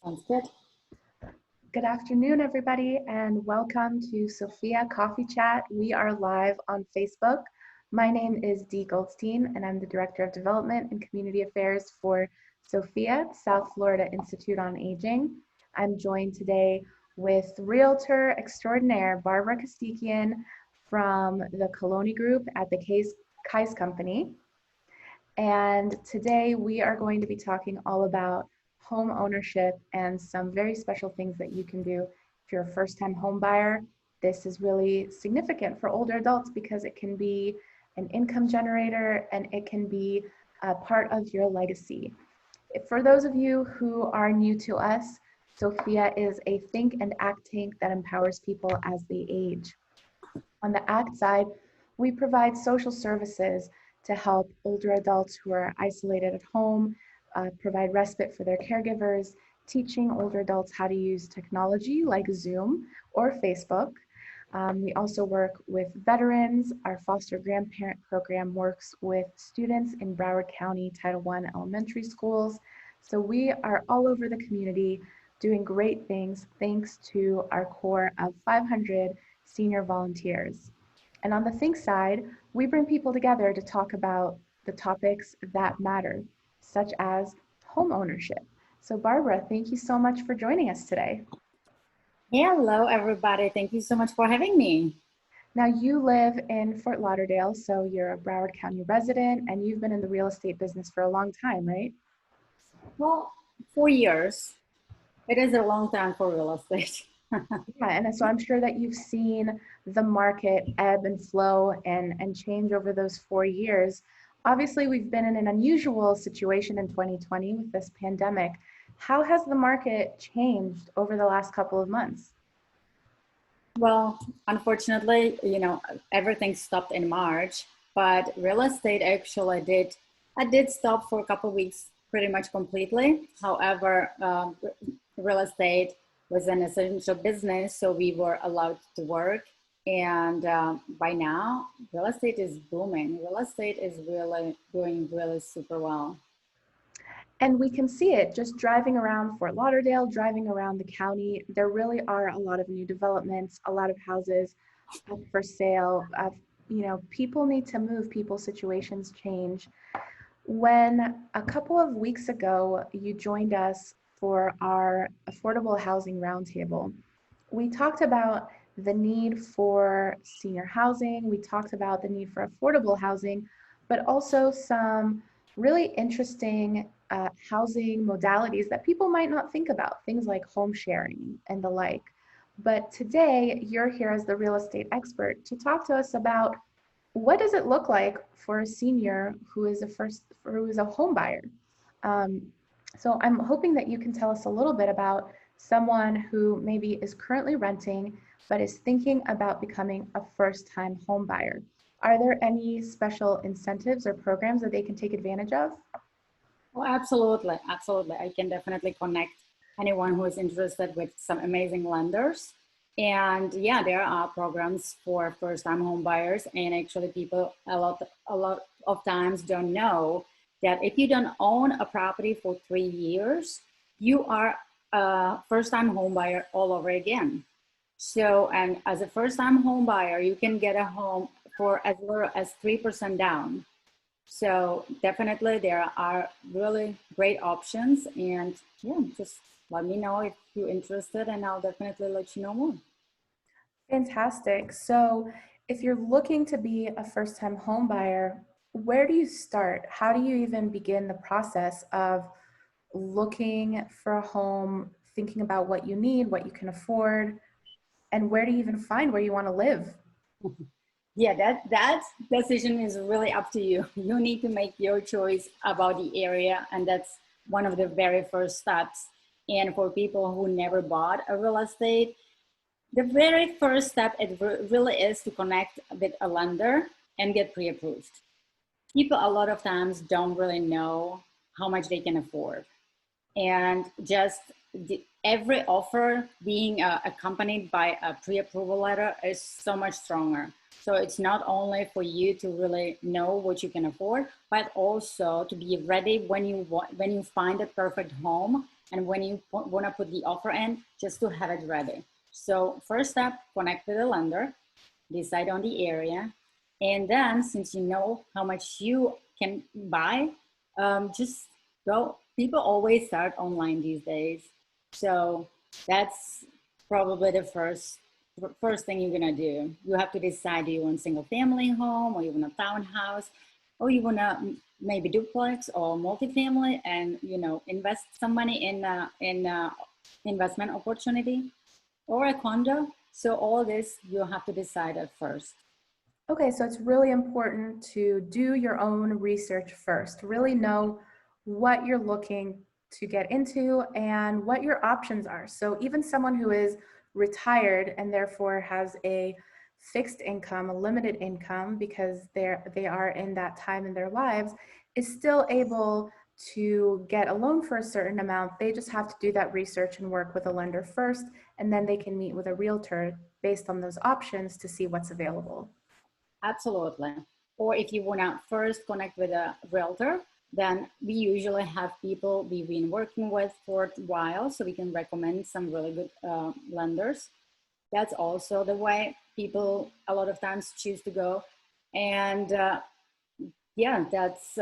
Sounds good. Good afternoon, everybody, and welcome to SoFIA Coffee Chat. We are live on Facebook. My name is Dee Goldstein, and I'm the Director of Development and Community Affairs for SoFIA, South Florida Institute on Aging. I'm joined today with realtor extraordinaire Barbora Kassdikian from the Coloni Group at the Kais Company. And today we are going to be talking all about home ownership and some very special things that you can do if you're a first-time home buyer. This is really significant for older adults because it can be an income generator and it can be a part of your legacy. For those of you who are new to us, SoFIA is a think and act tank that empowers people as they age. On the act side, we provide social services to help older adults who are isolated at home, provide respite for their caregivers, teaching older adults how to use technology like Zoom or Facebook. We also work with veterans. Our foster grandparent program works with students in Broward County Title I elementary schools. So we are all over the community doing great things thanks to our core of 500 senior volunteers. And on the think side, we bring people together to talk about the topics that matter, such as home ownership. So Barbora, thank you so much for joining us today. Hello, everybody. Thank you so much for having me. Now you live in Fort Lauderdale, so you're a Broward County resident and you've been in the real estate business for a long time, right? Well, 4 years. It is a long time for real estate. Yeah, and so I'm sure that you've seen the market ebb and flow and change over those 4 years. Obviously, we've been in an unusual situation in 2020 with this pandemic. How has the market changed over the last couple of months? Well, unfortunately, everything stopped in March, but real estate actually did stop for a couple of weeks pretty much completely. However, real estate was an essential business, so we were allowed to work. And by now, real estate is booming. Real estate is really doing really super well. And we can see it just driving around Fort Lauderdale, driving around the county. There really are a lot of new developments, a lot of houses up for sale. People need to move, people's situations change. When a couple of weeks ago, you joined us for our Affordable Housing Roundtable, we talked about the need for senior housing. We talked about the need for affordable housing, but also some really interesting housing modalities that people might not think about, things like home sharing and the like. But today, you're here as the real estate expert to talk to us about what does it look like for a senior who is a home buyer. So I'm hoping that you can tell us a little bit about someone who maybe is currently renting but is thinking about becoming a first-time home buyer. Are there any special incentives or programs that they can take advantage of? Oh, absolutely, absolutely. I can definitely connect anyone who is interested with some amazing lenders. And yeah, there are programs for first-time home buyers, and actually people a lot of times don't know that if you don't own a property for 3 years, you are a first-time home buyer all over again. So, and as a first-time home buyer, you can get a home for as little as 3% down. So definitely there are really great options, and yeah, just let me know if you're interested and I'll definitely let you know more. Fantastic. So if you're looking to be a first-time home buyer, where do you start? How do you even begin the process of looking for a home, thinking about what you need, what you can afford, and where do you even find where you want to live? Yeah, that decision is really up to you. You need to make your choice about the area, and that's one of the very first steps. And for people who never bought a real estate, the very first step really is to connect with a lender and get pre-approved. People a lot of times don't really know how much they can afford. And just every offer being accompanied by a pre-approval letter is so much stronger. So it's not only for you to really know what you can afford, but also to be ready when you find a perfect home And when you want to put the offer in, just to have it ready. So first step, connect with the lender, decide on the area. And then since you know how much you can buy, just go. People always start online these days. So that's probably the first thing you're gonna do. You have to decide, do you want single family home, or you want a townhouse, or you want to maybe duplex or multifamily, and invest some money in investment opportunity or a condo. So all this you have to decide at first. Okay, so it's really important to do your own research first, really know what you're looking to get into and what your options are. So even someone who is retired and therefore has a fixed income, a limited income, because they are in that time in their lives, is still able to get a loan for a certain amount. They just have to do that research and work with a lender first, and then they can meet with a realtor based on those options to see what's available. Absolutely. Or if you want to first connect with a realtor, then we usually have people we've been working with for a while, so we can recommend some really good lenders. That's also the way people a lot of times choose to go. And yeah, that's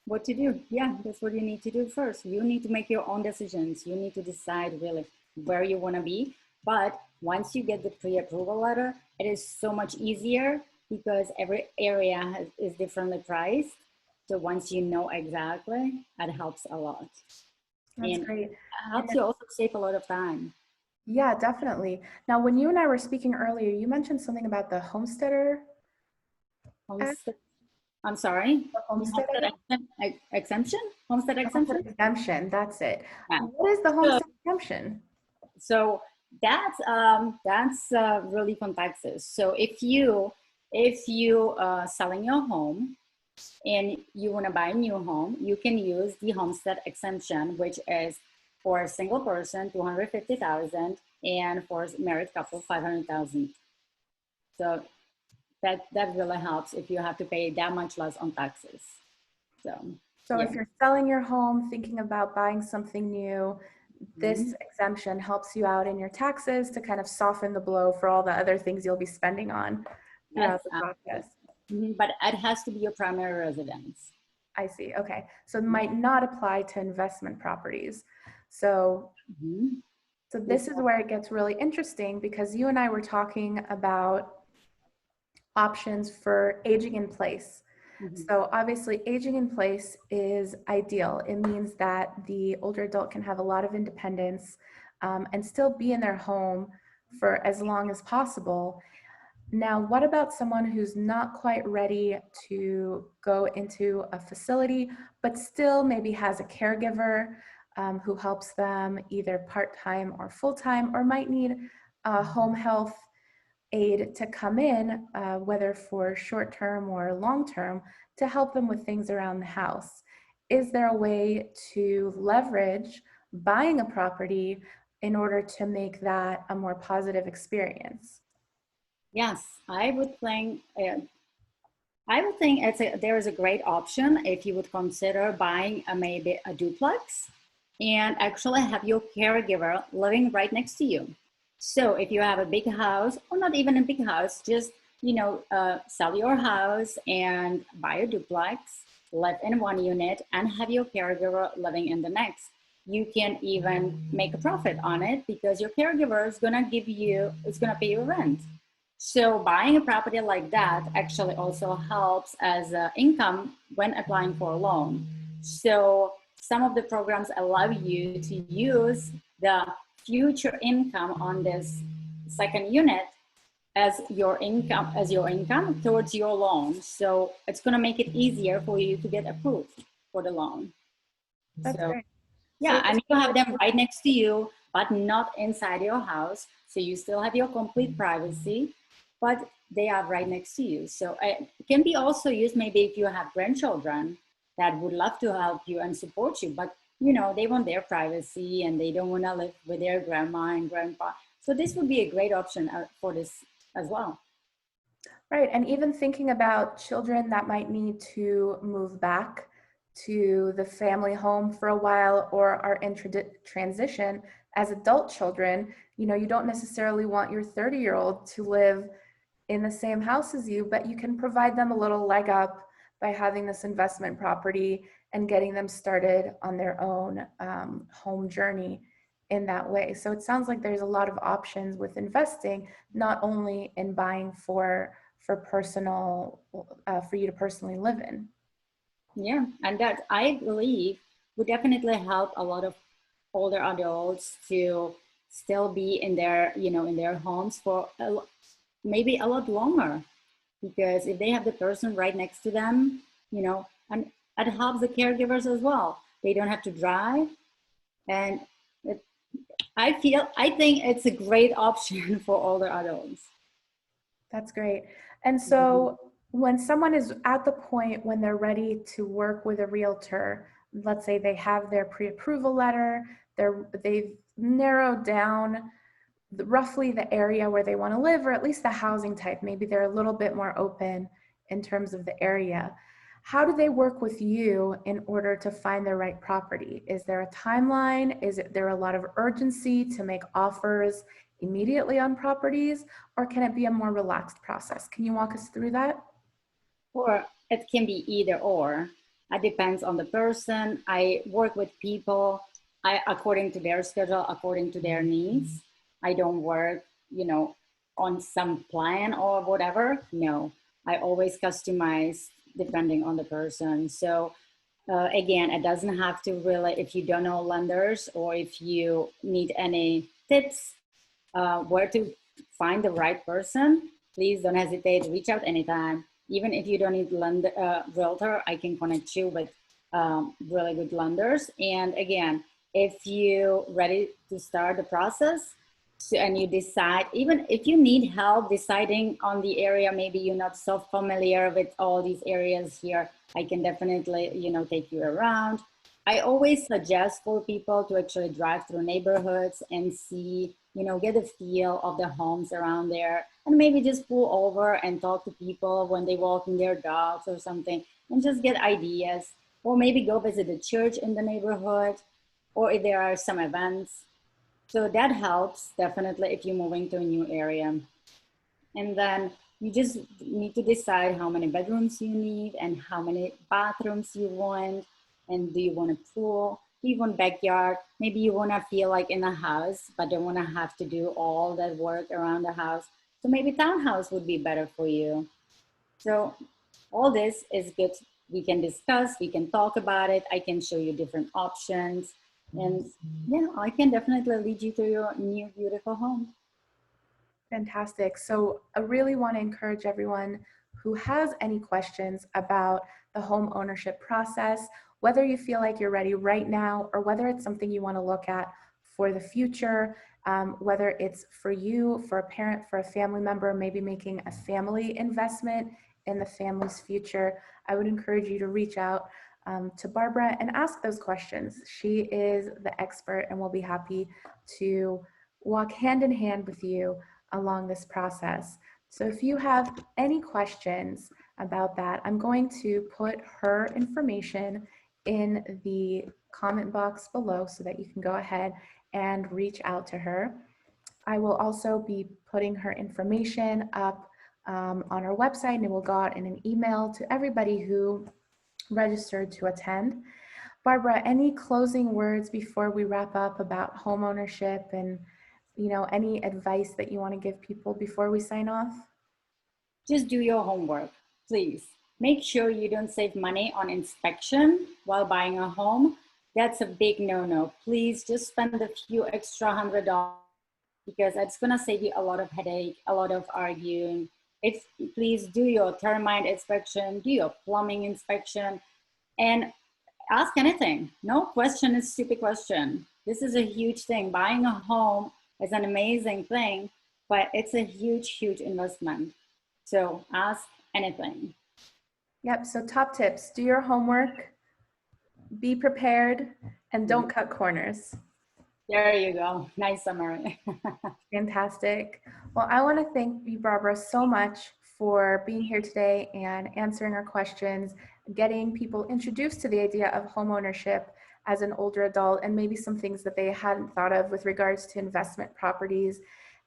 what to do. Yeah, that's what you need to do first. You need to make your own decisions. You need to decide really where you want to be. But once you get the pre-approval letter, it is so much easier because every area is differently priced. So once you know exactly, that helps a lot. That's And great. it helps you also save a lot of time. Yeah, definitely. Now, when you and I were speaking earlier, you mentioned something about the Homesteader Act, Homestead, I'm sorry, the the Homestead homestead Act, exemption, homestead the Homestead exemption. Exemption. That's it. Yeah. What is the So, Homestead Exemption? so that's really from Texas. So if you selling your home and you want to buy a new home, you can use the homestead exemption, which is for a single person 250,000, and for a married couple 500,000. So that really helps if you have to pay that much less on taxes. So So yeah. if you're selling your home, thinking about buying something new, this Mhm. exemption helps you out in your taxes to kind of soften the blow for all the other things you'll be spending on Yes, throughout the process. but it has to be your primary residence. I see. Okay. So it might not apply to investment properties. So Mhm. So this is where it gets really interesting because you and I were talking about options for aging in place. Mhm. So obviously aging in place is ideal. It means that the older adult can have a lot of independence and still be in their home for as long as possible. Now, what about someone who's not quite ready to go into a facility, but still maybe has a caregiver who helps them either part-time or full-time, or might need a home health aide to come in, whether for short-term or long-term, to help them with things around the house? Is there a way to leverage buying a property in order to make that a more positive experience? Yes, I would think there is a great option if you would consider buying maybe a duplex and actually have your caregiver living right next to you. So if you have a big house, or not even a big house, just sell your house and buy a duplex, live in one unit, and have your caregiver living in the next. You can even make a profit on it because your caregiver is gonna pay you rent. So buying a property like that actually also helps as income when applying for a loan. So some of the programs allow you to use the future income on this second unit as your income towards your loan. So it's going to make it easier for you to get approved for the loan. That's So great. So yeah, and you have them right next to you, but not inside your house. So you still have your complete privacy, but they are right next to you. So it can be also used maybe if you have grandchildren that would love to help you and support you, but they want their privacy and they don't want to live with their grandma and grandpa. So this would be a great option for this as well. right, and even thinking about children that might need to move back to the family home for a while or are in transition as adult children, you know, you don't necessarily want your 30-year-old to live in the same house as you, but you can provide them a little leg up by having this investment property and getting them started on their own home journey in that way. So it sounds like there's a lot of options with investing, not only in buying for personal, for you to personally live in. Yeah, and that I believe would definitely help a lot of older adults to still be in their, in their homes for maybe a lot longer, because if they have the person right next to them, and it helps the caregivers as well. They don't have to drive, and it, I think it's a great option for older adults. That's great. And so when someone is at the point when they're ready to work with a realtor, let's say they have their pre-approval letter, they've narrowed down roughly the area where they want to live, or at least the housing type. Maybe they're a little bit more open in terms of the area. How do they work with you in order to find the right property? Is there a timeline? Is there a lot of urgency to make offers immediately on properties, or can it be a more relaxed process? Can you walk us through that? Or it can be either or. It depends on the person. I work with people according to their schedule, according to their needs. I don't work, on some plan or whatever. No, I always customize depending on the person. So again, it doesn't have to really, if you don't know lenders or if you need any tips where to find the right person, please don't hesitate to reach out anytime. Even if you don't need realtor, I can connect you with really good lenders. And again, if you're ready to start the process, and you decide, even if you need help deciding on the area, maybe you're not so familiar with all these areas here, I can definitely, take you around. I always suggest for people to actually drive through neighborhoods and see, get a feel of the homes around there, and maybe just pull over and talk to people when they walking their dogs or something, and just get ideas, or maybe go visit the church in the neighborhood, or if there are some events. So that helps definitely if you're moving to a new area. And then you just need to decide how many bedrooms you need and how many bathrooms you want. And do you want a pool? Do you want backyard? Maybe you want to feel like in a house, but don't want to have to do all that work around the house. So maybe townhouse would be better for you. So all this is good. We can discuss, we can talk about it. I can show you different options. And yeah, I can definitely lead you to your new beautiful home. Fantastic. So I really want to encourage everyone who has any questions about the home ownership process, whether you feel like you're ready right now or whether it's something you want to look at for the future, whether it's for you, for a parent, for a family member, maybe making a family investment in the family's future, I would encourage you to reach out to Barbara and ask those questions. She is the expert and will be happy to walk hand in hand with you along this process. So if you have any questions about that, I'm going to put her information in the comment box below so that you can go ahead and reach out to her. I will also be putting her information up on our website, and it will go out in an email to everybody who registered to attend. Barbara, any closing words before we wrap up about homeownership and any advice that you want to give people before we sign off? Just do your homework, please. Make sure you don't save money on inspection while buying a home. That's a big no-no. Please just spend a few extra $100 because it's gonna save you a lot of headache, a lot of arguing. Please do your termite inspection, do your plumbing inspection, and ask anything. No question is a stupid question. This is a huge thing. Buying a home is an amazing thing, but it's a huge, huge investment. So ask anything. Yep, so top tips: do your homework, be prepared, and don't cut corners. There you go. Nice summary. Fantastic. Well, I want to thank you, Barbara, so much for being here today and answering our questions, getting people introduced to the idea of home ownership as an older adult, and maybe some things that they hadn't thought of with regards to investment properties.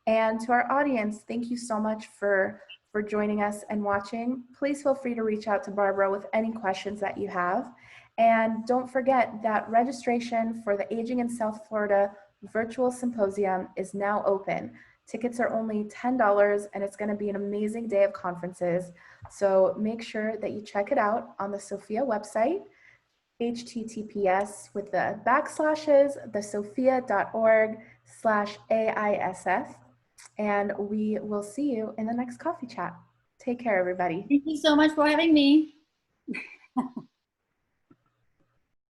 And to our audience, thank you so much for joining us and watching. Please feel free to reach out to Barbara with any questions that you have. And don't forget that registration for the Aging in South Florida virtual symposium is now open. Tickets are only $10, and it's going to be an amazing day of conferences. So make sure that you check it out on the SoFIA website, https with the backslashes, thesofia.org/AISF. And we will see you in the next coffee chat. Take care, everybody. Thank you so much for having me.